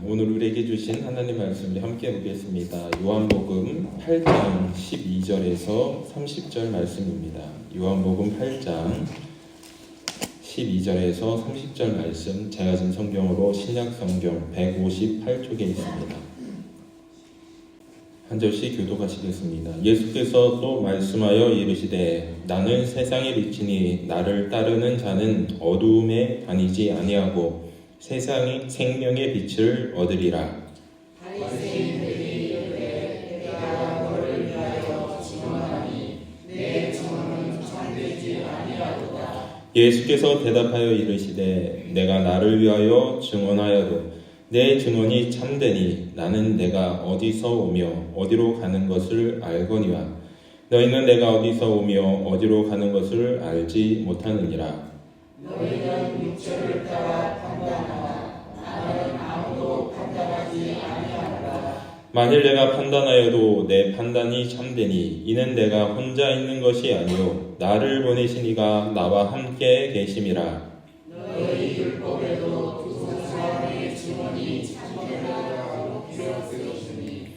오늘 우리에게 주신 하나님 말씀을 함께 보겠습니다. 요한복음 8장 12절에서 30절 말씀입니다. 요한복음 8장 12절에서 30절 말씀, 제가 진 성경으로 신약성경 158쪽에 있습니다. 한 절씩 교독하시겠습니다. 예수께서 또 말씀하여 이르시되 나는 세상의 빛이니 나를 따르는 자는 어두움에 다니지 아니하고 세상의 생명의 빛을 얻으리라. 바리새인들이 이르되 내가 너를 위하여 증언하니 내 증언은 참되지 아니하도다. 예수께서 대답하여 이르시되 내가 나를 위하여 증언하여도 내 증언이 참되니 나는 내가 어디서 오며 어디로 가는 것을 알거니와 너희는 내가 어디서 오며 어디로 가는 것을 알지 못하느니라. 너희는 육체를 따라 판단하나 나는 아무도 판단하지 아니하노라. 만일 내가 판단하여도 내 판단이 참되니 이는 내가 혼자 있는 것이 아니요 나를 보내신 이가 나와 함께 계심이라. 너희 율법에도 두 사람의 증언이 참되라고 기록되었으니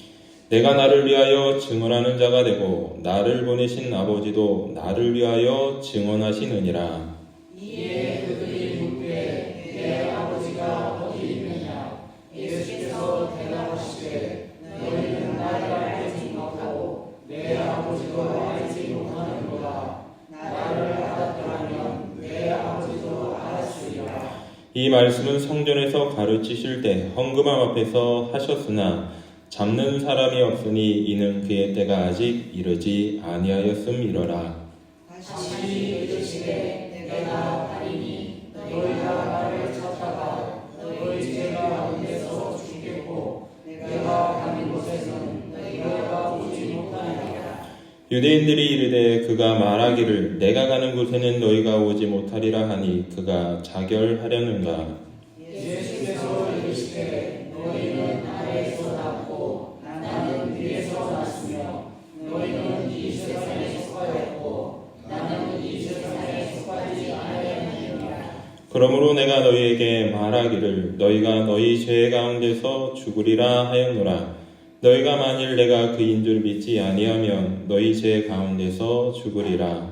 내가 나를 위하여 증언하는 자가 되고 나를 보내신 아버지도 나를 위하여 증언하시느니라. 이에 그들이 묻되 내 아버지가 어디 있느냐. 예수께서 대답하시되 너희는 나를 알지 못하고 내 아버지도 알지 못하는도다. 나를 알았더라면 내 아버지도 알았으리라. 이 말씀은 성전에서 가르치실 때 헌금함 앞에서 하셨으나 잡는 사람이 없으니 이는 그의 때가 아직 이르지 아니하였음이러라. 다시 이르시되 내가 가리니 너희가 나를 찾다가 너희 죄 가운데서 죽겠고 내가 가는 곳에는 너희가 오지 못하리라. 유대인들이 이르되 그가 말하기를 내가 가는 곳에는 너희가 오지 못하리라 하니 그가 자결하려는가. 예수께서 이르시되 너희는 아래에서 났고 나는 위에서 났으며 너희는 이 세상에 속하였고 나는 이 세상에 속하지 아니하느니라. 그러므로 내가 너희에게 말하기를 너희가 너희 죄 가운데서 죽으리라 하였노라. 너희가 만일 내가 그인 줄 믿지 아니하면 너희 죄 가운데서 죽으리라.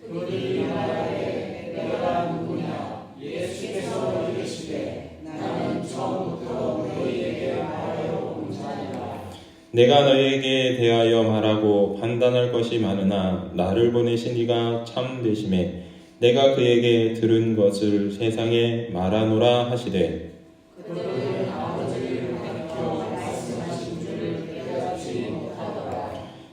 그들이 말하되 내가 누구냐. 예수께서 이르시되 나는 처음부터 너희에게 말하여 온 자니라. 내가 너희에게 대하여 말하고 판단할 것이 많으나 나를 보내신 이가 참 되심에 내가 그에게 들은 것을 세상에 말하노라 하시되 그들은 아버지를 가리켜 말씀하신 줄을 깨닫지 못하더라.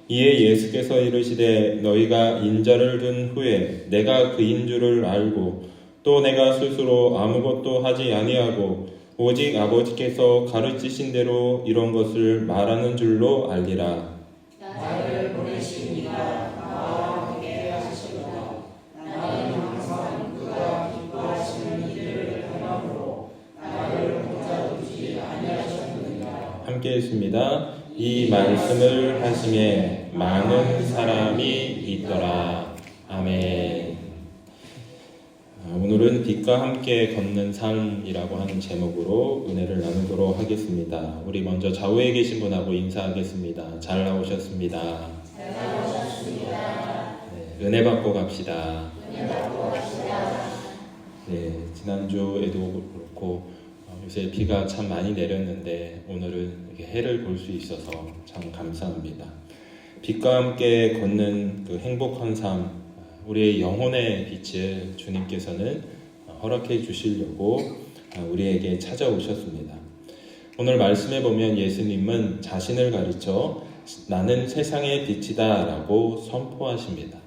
이에 예수께서 이르시되 너희가 인자를 둔 후에 내가 그인 줄을 알고 또 내가 스스로 아무것도 하지 아니하고 오직 아버지께서 가르치신 대로 이런 것을 말하는 줄로 알리라. 나를 보내신 이가 나와 함께 하시도다. 나는 항상 그가 기뻐하시는 일을 행함으로 나를 혼자 두지 아니하셨느니라. 함께 했습니다. 이 말씀을 하심에 많은 사람이 있더라. 아멘. 오늘은 빛과 함께 걷는 삶이라고 하는 제목으로 은혜를 나누도록 하겠습니다. 우리 먼저 좌우에 계신 분하고 인사하겠습니다. 잘 나오셨습니다. 잘 나오셨습니다. 네, 은혜 받고 갑시다. 은혜 받고 갑시다. 네, 지난주에도 그렇고 요새 비가 참 많이 내렸는데 오늘은 이렇게 해를 볼 수 있어서 참 감사합니다. 빛과 함께 걷는 그 행복한 삶, 우리의 영혼의 빛을 주님께서는 허락해 주시려고 우리에게 찾아오셨습니다. 오늘 말씀에 보면 예수님은 자신을 가르쳐 나는 세상의 빛이다 라고 선포하십니다.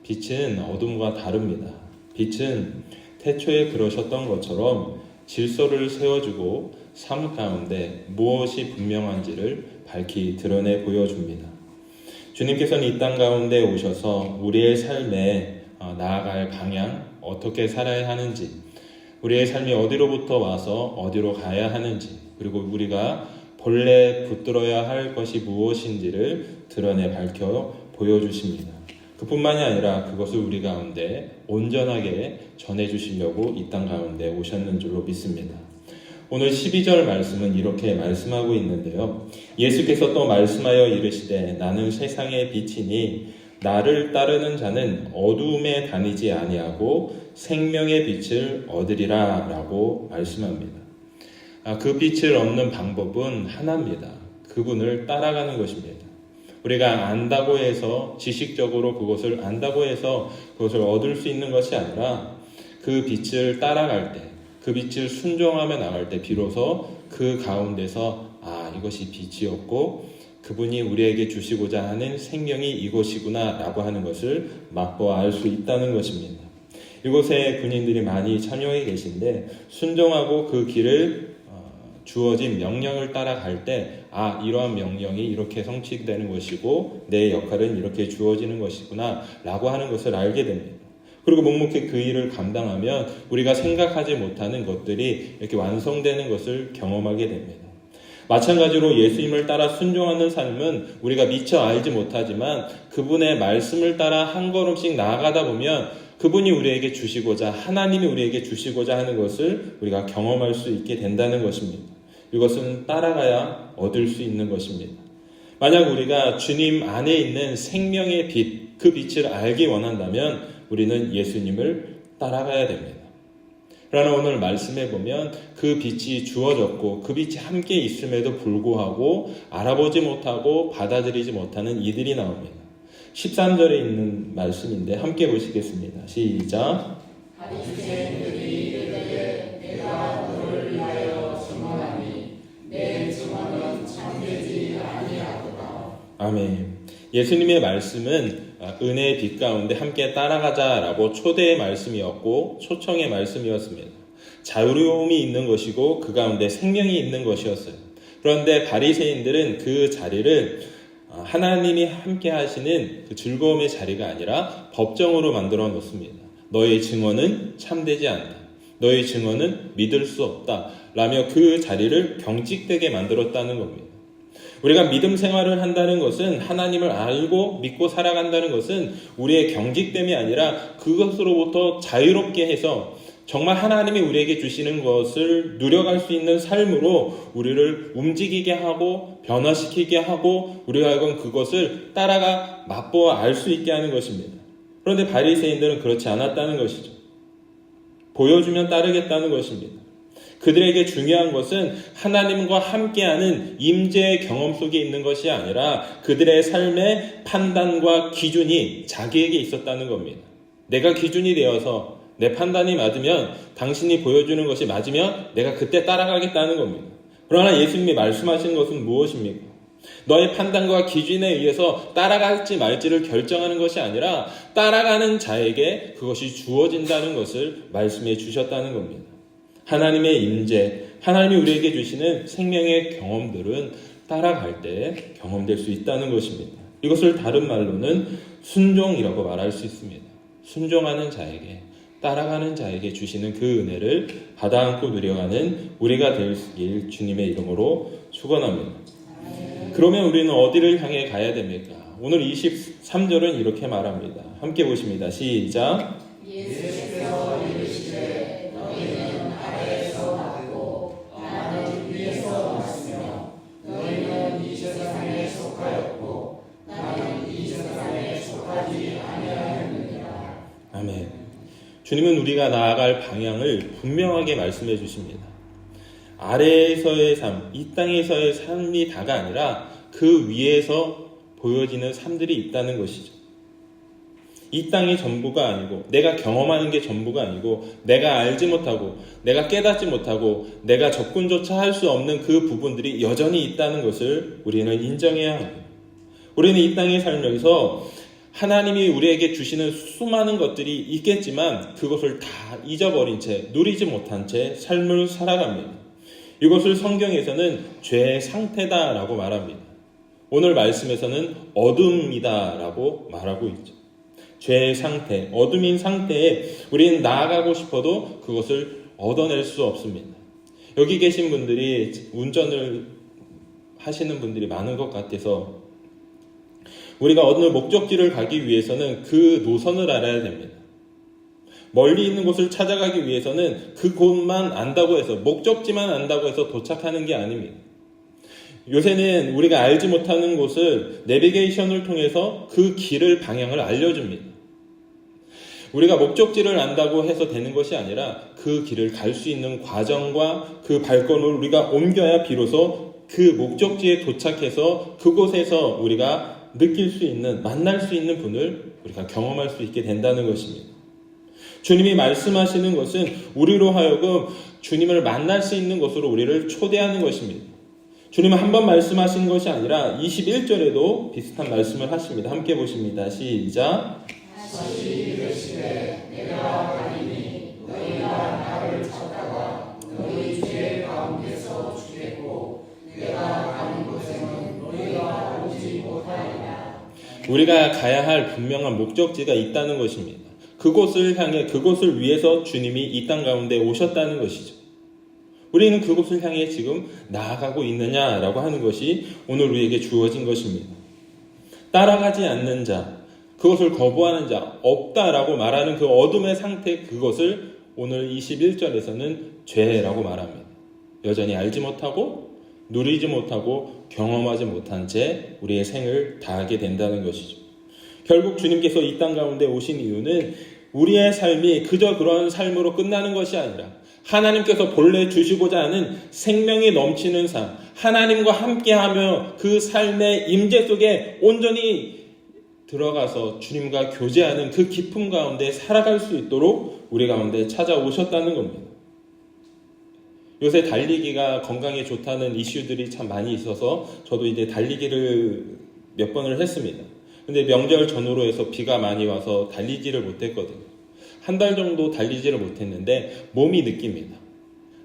빛은 어둠과 다릅니다. 빛은 태초에 그러셨던 것처럼 질서를 세워주고 삶 가운데 무엇이 분명한지를 밝히 드러내 보여줍니다. 주님께서는 이 땅 가운데 오셔서 우리의 삶에 나아갈 방향, 어떻게 살아야 하는지, 우리의 삶이 어디로부터 와서 어디로 가야 하는지, 그리고 우리가 본래 붙들어야 할 것이 무엇인지를 드러내 밝혀 보여주십니다. 그뿐만이 아니라 그것을 우리 가운데 온전하게 전해주시려고 이 땅 가운데 오셨는 줄로 믿습니다. 오늘 12절 말씀은 이렇게 말씀하고 있는데요. 예수께서 또 말씀하여 이르시되 나는 세상의 빛이니 나를 따르는 자는 어두움에 다니지 아니하고 생명의 빛을 얻으리라 라고 말씀합니다. 그 빛을 얻는 방법은 하나입니다. 그분을 따라가는 것입니다. 우리가 안다고 해서 지식적으로 그것을 안다고 해서 그것을 얻을 수 있는 것이 아니라 그 빛을 따라갈 때, 그 빛을 순종하며 나갈 때 비로소 그 가운데서 이것이 빛이었고 그분이 우리에게 주시고자 하는 생명이 이것이구나 라고 하는 것을 맛보아 알 수 있다는 것입니다. 이곳에 군인들이 많이 참여해 계신데 순종하고 그 길을 주어진 명령을 따라갈 때 이러한 명령이 이렇게 성취되는 것이고 내 역할은 이렇게 주어지는 것이구나 라고 하는 것을 알게 됩니다. 그리고 묵묵히 그 일을 감당하면 우리가 생각하지 못하는 것들이 이렇게 완성되는 것을 경험하게 됩니다. 마찬가지로 예수님을 따라 순종하는 삶은 우리가 미처 알지 못하지만 그분의 말씀을 따라 한 걸음씩 나아가다 보면 그분이 우리에게 주시고자 하나님이 우리에게 주시고자 하는 것을 우리가 경험할 수 있게 된다는 것입니다. 이것은 따라가야 얻을 수 있는 것입니다. 만약 우리가 주님 안에 있는 생명의 빛, 그 빛을 알기 원한다면 우리는 예수님을 따라가야 됩니다. 그러나 오늘 말씀해 보면 그 빛이 주어졌고 그 빛이 함께 있음에도 불구하고 알아보지 못하고 받아들이지 못하는 이들이 나옵니다. 13절에 있는 말씀인데 함께 보시겠습니다. 시작. 바리새인들이 이르되 내가 너를 위하여 증언하니 내 증언은 참되지 아니하도다. 아멘. 예수님의 말씀은 은혜의 빛 가운데 함께 따라가자라고 초대의 말씀이었고 초청의 말씀이었습니다. 자유로움이 있는 것이고 그 가운데 생명이 있는 것이었어요. 그런데 바리새인들은 그 자리를 하나님이 함께 하시는 그 즐거움의 자리가 아니라 법정으로 만들어 놓습니다. 너의 증언은 참되지 않다. 너의 증언은 믿을 수 없다. 라며 그 자리를 경직되게 만들었다는 겁니다. 우리가 믿음 생활을 한다는 것은 하나님을 알고 믿고 살아간다는 것은 우리의 경직됨이 아니라 그것으로부터 자유롭게 해서 정말 하나님이 우리에게 주시는 것을 누려갈 수 있는 삶으로 우리를 움직이게 하고 변화시키게 하고 우리가 하여금 그것을 따라가 맛보아 알 수 있게 하는 것입니다. 그런데 바리새인들은 그렇지 않았다는 것이죠. 보여주면 따르겠다는 것입니다. 그들에게 중요한 것은 하나님과 함께하는 임재의 경험 속에 있는 것이 아니라 그들의 삶의 판단과 기준이 자기에게 있었다는 겁니다. 내가 기준이 되어서 내 판단이 맞으면 당신이 보여주는 것이 맞으면 내가 그때 따라가겠다는 겁니다. 그러나 예수님이 말씀하신 것은 무엇입니까? 너의 판단과 기준에 의해서 따라갈지 말지를 결정하는 것이 아니라 따라가는 자에게 그것이 주어진다는 것을 말씀해 주셨다는 겁니다. 하나님의 임재, 하나님이 우리에게 주시는 생명의 경험들은 따라갈 때 경험될 수 있다는 것입니다. 이것을 다른 말로는 순종이라고 말할 수 있습니다. 순종하는 자에게, 따라가는 자에게 주시는 그 은혜를 받아안고 누려가는 우리가 되길 주님의 이름으로 축원합니다. 그러면 우리는 어디를 향해 가야 됩니까? 오늘 23절은 이렇게 말합니다. 함께 보십니다. 시작. 예수께서 이르시되 너희는 아래에서 왔고 나는 위에서 왔으며 너희는 이 세상에 속하였고 나는 이 세상에 속하지 아니하였느니라. 아멘. 주님은 우리가 나아갈 방향을 분명하게 말씀해 주십니다. 아래에서의 삶, 이 땅에서의 삶이 다가 아니라 그 위에서 보여지는 삶들이 있다는 것이죠. 이 땅이 전부가 아니고 내가 경험하는 게 전부가 아니고 내가 알지 못하고 내가 깨닫지 못하고 내가 접근조차 할 수 없는 그 부분들이 여전히 있다는 것을 우리는 인정해야 합니다. 우리는 이 땅에 살면서 하나님이 우리에게 주시는 수많은 것들이 있겠지만 그것을 다 잊어버린 채 누리지 못한 채 삶을 살아갑니다. 이것을 성경에서는 죄의 상태다라고 말합니다. 오늘 말씀에서는 어둠이다라고 말하고 있죠. 죄의 상태, 어둠인 상태에 우리는 나아가고 싶어도 그것을 얻어낼 수 없습니다. 여기 계신 분들이 운전을 하시는 분들이 많은 것 같아서 우리가 어느 목적지를 가기 위해서는 그 노선을 알아야 됩니다. 멀리 있는 곳을 찾아가기 위해서는 그곳만 안다고 해서, 목적지만 안다고 해서 도착하는 게 아닙니다. 요새는 우리가 알지 못하는 곳을 내비게이션을 통해서 그 길을, 방향을 알려줍니다. 우리가 목적지를 안다고 해서 되는 것이 아니라 그 길을 갈 수 있는 과정과 그 발걸음을 우리가 옮겨야 비로소 그 목적지에 도착해서 그곳에서 우리가 느낄 수 있는, 만날 수 있는 분을 우리가 경험할 수 있게 된다는 것입니다. 주님이 말씀하시는 것은 우리로 하여금 주님을 만날 수 있는 곳으로 우리를 초대하는 것입니다. 주님은 한 번 말씀하신 것이 아니라 21절에도 비슷한 말씀을 하십니다. 함께 보십니다. 시작. 다시 이르시되 내가 가리니 너희가 나를 찾다가 너희 죄 가운데서 주겠고 내가 가는 곳에는 너희가 오지 못하리라. 우리가 가야 할 분명한 목적지가 있다는 것입니다. 그곳을 향해, 그곳을 위해서 주님이 이 땅 가운데 오셨다는 것이죠. 우리는 그곳을 향해 지금 나아가고 있느냐라고 하는 것이 오늘 우리에게 주어진 것입니다. 따라가지 않는 자, 그것을 거부하는 자, 없다라고 말하는 그 어둠의 상태, 그것을 오늘 21절에서는 죄라고 말합니다. 여전히 알지 못하고 누리지 못하고 경험하지 못한 채 우리의 생을 다하게 된다는 것이죠. 결국 주님께서 이 땅 가운데 오신 이유는 우리의 삶이 그저 그러한 삶으로 끝나는 것이 아니라 하나님께서 본래 주시고자 하는 생명이 넘치는 삶, 하나님과 함께하며 그 삶의 임재 속에 온전히 들어가서 주님과 교제하는 그 기쁨 가운데 살아갈 수 있도록 우리 가운데 찾아오셨다는 겁니다. 요새 달리기가 건강에 좋다는 이슈들이 참 많이 있어서 저도 이제 달리기를 몇 번을 했습니다. 근데 명절 전후로 해서 비가 많이 와서 달리지를 못했거든요. 한 달 정도 달리지를 못했는데 몸이 느낍니다.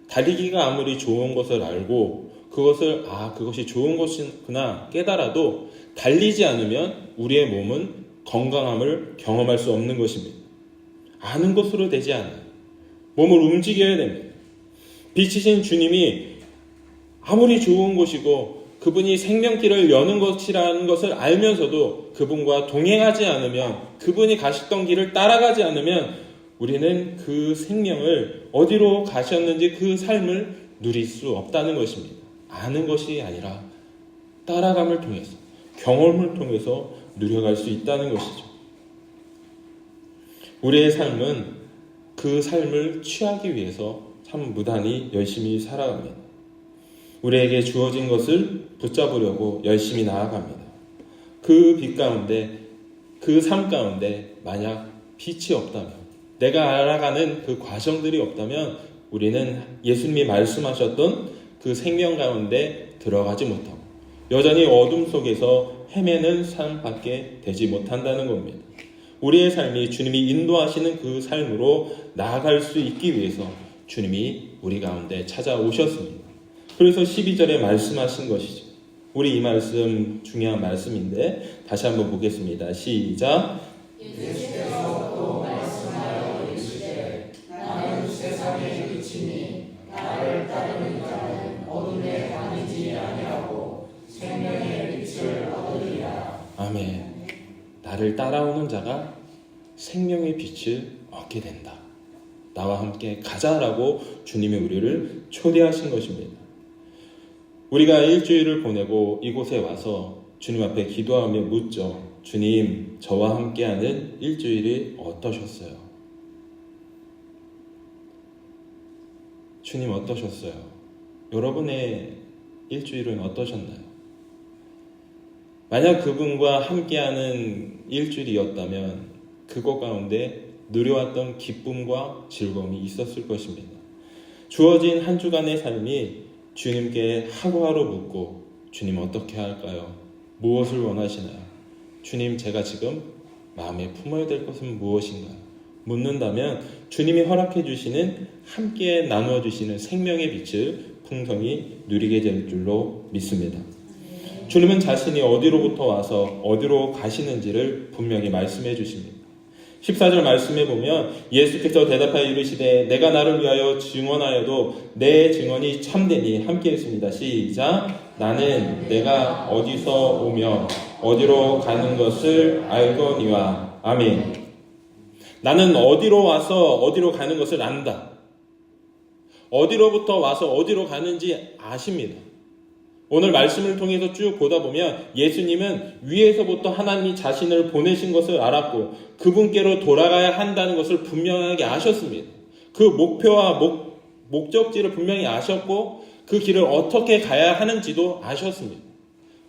달리기가 아무리 좋은 것을 알고 그것이 좋은 것이구나 깨달아도 달리지 않으면 우리의 몸은 건강함을 경험할 수 없는 것입니다. 아는 것으로 되지 않아요. 몸을 움직여야 됩니다. 빛이신 주님이 아무리 좋은 것이고 그분이 생명길을 여는 것이라는 것을 알면서도 그분과 동행하지 않으면, 그분이 가셨던 길을 따라가지 않으면 우리는 그 생명을, 어디로 가셨는지 그 삶을 누릴 수 없다는 것입니다. 아는 것이 아니라 따라감을 통해서, 경험을 통해서 누려갈 수 있다는 것이죠. 우리의 삶은 그 삶을 취하기 위해서 참 무단히 열심히 살아갑니다. 우리에게 주어진 것을 붙잡으려고 열심히 나아갑니다. 그 빛 가운데, 그 삶 가운데 만약 빛이 없다면, 내가 알아가는 그 과정들이 없다면 우리는 예수님이 말씀하셨던 그 생명 가운데 들어가지 못하고 여전히 어둠 속에서 헤매는 삶밖에 되지 못한다는 겁니다. 우리의 삶이 주님이 인도하시는 그 삶으로 나아갈 수 있기 위해서 주님이 우리 가운데 찾아오셨습니다. 그래서 12절에 말씀하신 것이죠. 우리 이 말씀 중요한 말씀인데 다시 한번 보겠습니다. 시작. 예수께서 또 말씀하여 이르시되 나는 세상의 빛이니 나를 따르는 자는 어둠에 다니지 아니하고 생명의 빛을 얻으리라. 아멘. 나를 따라오는 자가 생명의 빛을 얻게 된다. 나와 함께 가자라고 주님이 우리를 초대하신 것입니다. 우리가 일주일을 보내고 이곳에 와서 주님 앞에 기도하며 묻죠. 주님, 저와 함께하는 일주일이 어떠셨어요? 주님 어떠셨어요? 여러분의 일주일은 어떠셨나요? 만약 그분과 함께하는 일주일이었다면 그것 가운데 누려왔던 기쁨과 즐거움이 있었을 것입니다. 주어진 한 주간의 삶이 주님께 하루하루 묻고 주님 어떻게 할까요? 무엇을 원하시나요? 주님 제가 지금 마음에 품어야 될 것은 무엇인가요? 묻는다면 주님이 허락해 주시는 함께 나누어 주시는 생명의 빛을 풍성히 누리게 될 줄로 믿습니다. 주님은 자신이 어디로부터 와서 어디로 가시는지를 분명히 말씀해 주십니다. 14절 말씀해 보면 예수께서 대답하여 이르시되 내가 나를 위하여 증언하여도 내 증언이 참되니 함께 했습니다. 시작. 나는 내가 어디서 오며 어디로 가는 것을 알거니와. 아멘. 나는 어디로 와서 어디로 가는 것을 안다. 어디로부터 와서 어디로 가는지 아십니다. 오늘 말씀을 통해서 쭉 보다 보면 예수님은 위에서부터 하나님이 자신을 보내신 것을 알았고 그분께로 돌아가야 한다는 것을 분명하게 아셨습니다. 그 목표와 목적지를 분명히 아셨고 그 길을 어떻게 가야 하는지도 아셨습니다.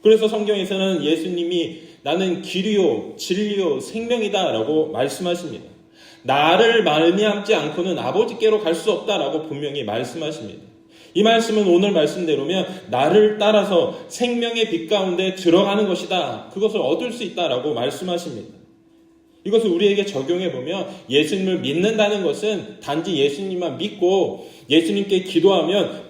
그래서 성경에서는 예수님이 나는 길이요 진리요 생명이다 라고 말씀하십니다. 나를 말미암지 않고는 아버지께로 갈 수 없다라고 분명히 말씀하십니다. 이 말씀은 오늘 말씀대로면 나를 따라서 생명의 빛 가운데 들어가는 것이다. 그것을 얻을 수 있다라고 말씀하십니다. 이것을 우리에게 적용해 보면 예수님을 믿는다는 것은 단지 예수님만 믿고 예수님께 기도하면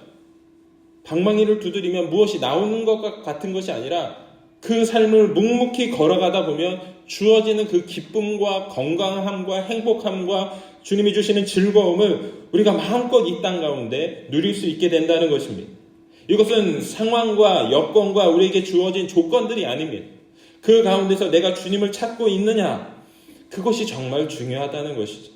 방망이를 두드리면 무엇이 나오는 것 같은 것이 아니라 그 삶을 묵묵히 걸어가다 보면 주어지는 그 기쁨과 건강함과 행복함과 주님이 주시는 즐거움을 우리가 마음껏 이 땅 가운데 누릴 수 있게 된다는 것입니다. 이것은 상황과 여건과 우리에게 주어진 조건들이 아닙니다. 그 가운데서 내가 주님을 찾고 있느냐, 그것이 정말 중요하다는 것이죠.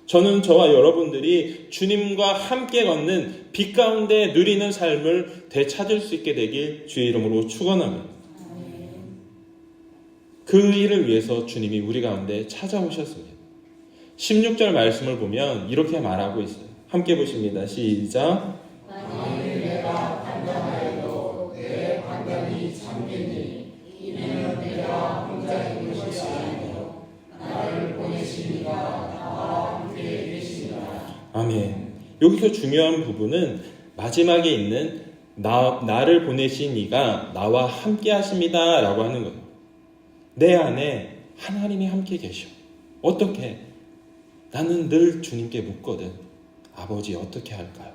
저는 저와 여러분들이 주님과 함께 걷는 빛 가운데 누리는 삶을 되찾을 수 있게 되길 주의 이름으로 축원합니다. 그 일을 위해서 주님이 우리 가운데 찾아오셨습니다. 16절 말씀을 보면 이렇게 말하고 있어요. 함께 보십니다. 시작. 만일 내가 판단하여도 내 판단이 참되니 이는 내가 혼자 있는 것이 아니요 나를 보내신 이가 나와 함께 계시니라. 아멘. 여기서 중요한 부분은 마지막에 있는 나를 보내신 이가 나와 함께 하십니다 라고 하는 거예요. 내 안에 하나님이 함께 계셔. 어떻게? 나는 늘 주님께 묻거든. 아버지 어떻게 할까요?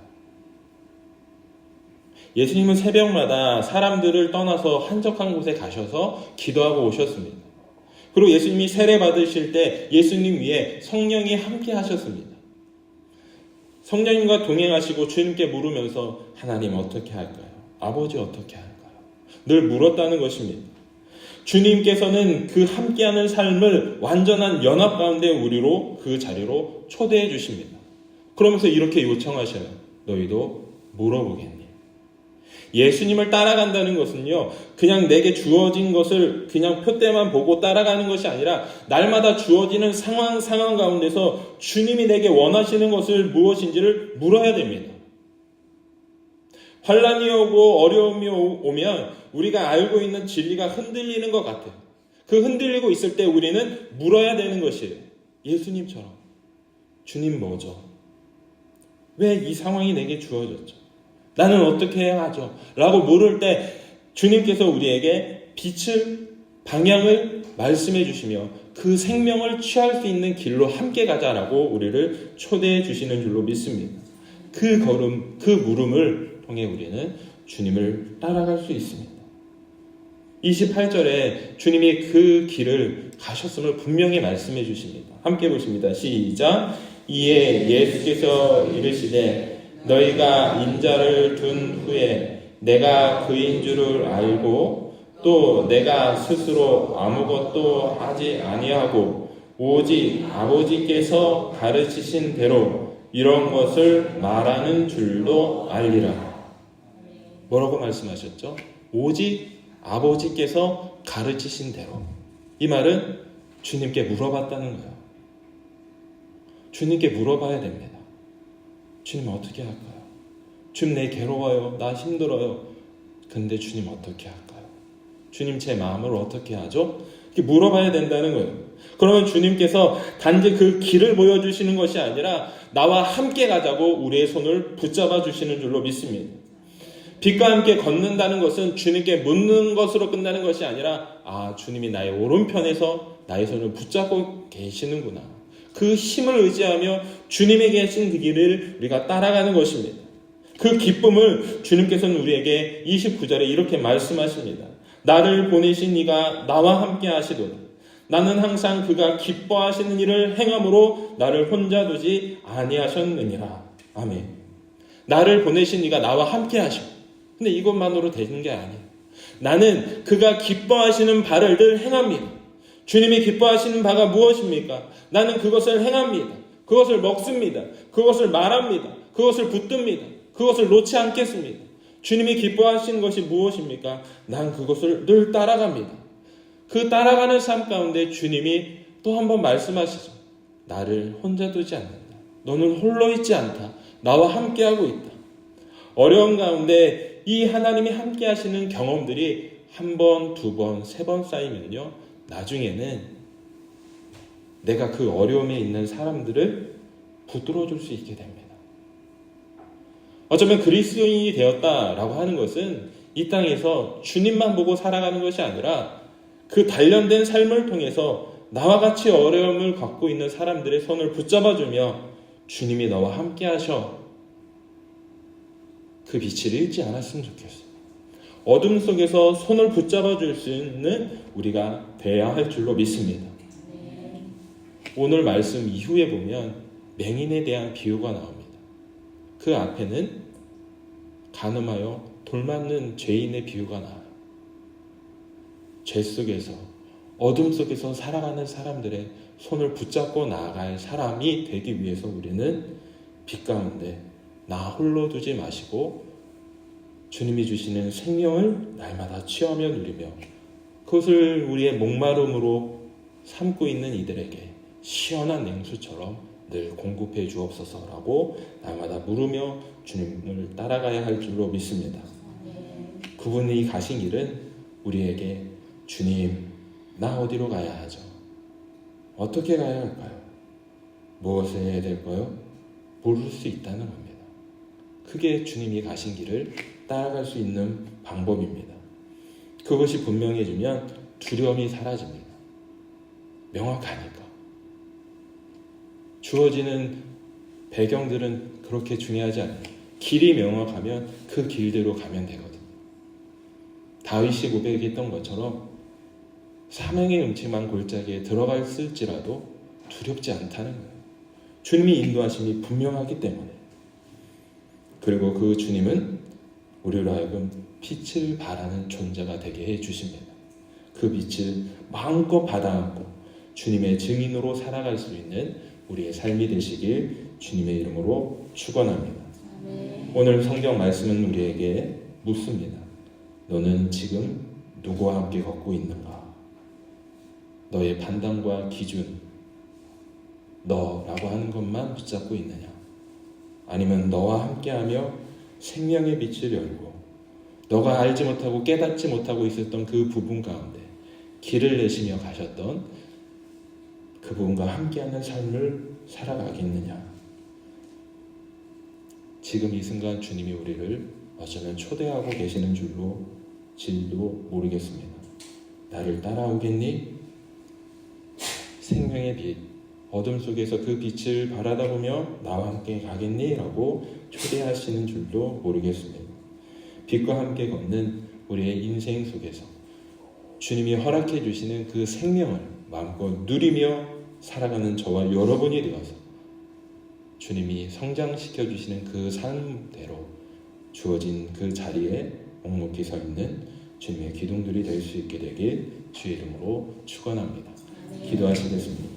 예수님은 새벽마다 사람들을 떠나서 한적한 곳에 가셔서 기도하고 오셨습니다. 그리고 예수님이 세례 받으실 때 예수님 위에 성령이 함께 하셨습니다. 성령님과 동행하시고 주님께 물으면서 하나님 어떻게 할까요? 아버지 어떻게 할까요? 늘 물었다는 것입니다. 주님께서는 그 함께하는 삶을 완전한 연합 가운데 우리로 그 자리로 초대해 주십니다. 그러면서 이렇게 요청하셔요. 너희도 물어보겠니? 예수님을 따라간다는 것은요, 그냥 내게 주어진 것을 그냥 표대만 보고 따라가는 것이 아니라 날마다 주어지는 상황 가운데서 주님이 내게 원하시는 것을 무엇인지를 물어야 됩니다. 환난이 오고 어려움이 오면 우리가 알고 있는 진리가 흔들리는 것 같아요. 그 흔들리고 있을 때 우리는 물어야 되는 것이에요. 예수님처럼. 주님 뭐죠? 왜 이 상황이 내게 주어졌죠? 나는 어떻게 해야 하죠? 라고 물을 때 주님께서 우리에게 빛을, 방향을 말씀해 주시며 그 생명을 취할 수 있는 길로 함께 가자라고 우리를 초대해 주시는 줄로 믿습니다. 그 걸음, 그 물음을 통해 우리는 주님을 따라갈 수 있습니다. 28절에 주님이 그 길을 가셨음을 분명히 말씀해 주십니다. 함께 보십니다. 시작. 이에 예수께서 이르시되 너희가 인자를 둔 후에 내가 그인 줄을 알고 또 내가 스스로 아무것도 하지 아니하고 오직 아버지께서 가르치신 대로 이런 것을 말하는 줄도 알리라. 뭐라고 말씀하셨죠? 오직 아버지께서 가르치신 대로. 이 말은 주님께 물어봤다는 거예요. 주님께 물어봐야 됩니다. 주님 어떻게 할까요? 주님 내 괴로워요. 나 힘들어요. 근데 주님 어떻게 할까요? 주님 제 마음을 어떻게 하죠? 이렇게 물어봐야 된다는 거예요. 그러면 주님께서 단지 그 길을 보여주시는 것이 아니라 나와 함께 가자고 우리의 손을 붙잡아 주시는 줄로 믿습니다. 빛과 함께 걷는다는 것은 주님께 묻는 것으로 끝나는 것이 아니라 주님이 나의 오른편에서 나의 손을 붙잡고 계시는구나. 그 힘을 의지하며 주님이 계신 그 길을 우리가 따라가는 것입니다. 그 기쁨을 주님께서는 우리에게 29절에 이렇게 말씀하십니다. 나를 보내신 이가 나와 함께 하시도다. 나는 항상 그가 기뻐하시는 일을 행함으로 나를 혼자 두지 아니하셨느니라. 아멘. 나를 보내신 이가 나와 함께 하셔. 근데 이것만으로 되는 게 아니에요. 나는 그가 기뻐하시는 바를 늘 행합니다. 주님이 기뻐하시는 바가 무엇입니까? 나는 그것을 행합니다. 그것을 먹습니다. 그것을 말합니다. 그것을 붙듭니다. 그것을 놓지 않겠습니다. 주님이 기뻐하시는 것이 무엇입니까? 난 그것을 늘 따라갑니다. 그 따라가는 삶 가운데 주님이 또 한 번 말씀하시죠. 나를 혼자 두지 않는다. 너는 홀로 있지 않다. 나와 함께하고 있다. 어려운 가운데 이 하나님이 함께 하시는 경험들이 한 번, 두 번, 세 번 쌓이면요, 나중에는 내가 그 어려움에 있는 사람들을 붙들어 줄 수 있게 됩니다. 어쩌면 그리스도인이 되었다라고 하는 것은 이 땅에서 주님만 보고 살아가는 것이 아니라 그 단련된 삶을 통해서 나와 같이 어려움을 갖고 있는 사람들의 손을 붙잡아주며 주님이 너와 함께 하셔. 그 빛을 잃지 않았으면 좋겠어요. 어둠 속에서 손을 붙잡아 줄 수 있는 우리가 돼야 할 줄로 믿습니다. 오늘 말씀 이후에 보면 맹인에 대한 비유가 나옵니다. 그 앞에는 간음하여 돌맞는 죄인의 비유가 나와요. 죄 속에서, 어둠 속에서 살아가는 사람들의 손을 붙잡고 나아갈 사람이 되기 위해서 우리는 빛 가운데 나 홀로 두지 마시고 주님이 주시는 생명을 날마다 취하며 누리며 그것을 우리의 목마름으로 삼고 있는 이들에게 시원한 냉수처럼 늘 공급해 주옵소서라고 날마다 물으며 주님을 따라가야 할 줄로 믿습니다. 그분이 가신 길은 우리에게 주님, 나 어디로 가야 하죠? 어떻게 가야 할까요? 무엇을 해야 될까요? 모를 수 있다는 겁니다. 그게 주님이 가신 길을 따라갈 수 있는 방법입니다. 그것이 분명해지면 두려움이 사라집니다. 명확하니까. 주어지는 배경들은 그렇게 중요하지 않아요. 길이 명확하면 그 길대로 가면 되거든요. 다윗이 고백했던 것처럼 사명의 음침한 골짜기에 들어갔을지라도 두렵지 않다는 거예요. 주님이 인도하심이 분명하기 때문에. 그리고 그 주님은 우리로 하여금 빛을 발하는 존재가 되게 해주십니다. 그 빛을 마음껏 받아안고 주님의 증인으로 살아갈 수 있는 우리의 삶이 되시길 주님의 이름으로 축원합니다. 오늘 성경 말씀은 우리에게 묻습니다. 너는 지금 누구와 함께 걷고 있는가? 너의 판단과 기준, 너라고 하는 것만 붙잡고 있느냐? 아니면 너와 함께하며 생명의 빛을 열고 너가 알지 못하고 깨닫지 못하고 있었던 그 부분 가운데 길을 내시며 가셨던 그분과 함께하는 삶을 살아가겠느냐? 지금 이 순간 주님이 우리를 어쩌면 초대하고 계시는 줄도 모르겠습니다. 나를 따라오겠니? 생명의 빛, 어둠 속에서 그 빛을 바라다 보며 나와 함께 가겠니? 라고 초대하시는 줄도 모르겠습니다. 빛과 함께 걷는 우리의 인생 속에서 주님이 허락해 주시는 그 생명을 마음껏 누리며 살아가는 저와 여러분이 되어서 주님이 성장시켜 주시는 그 삶대로 주어진 그 자리에 묵묵히 서 있는 주님의 기둥들이 될 수 있게 되길 주의 이름으로 축원합니다. 기도하시겠습니다.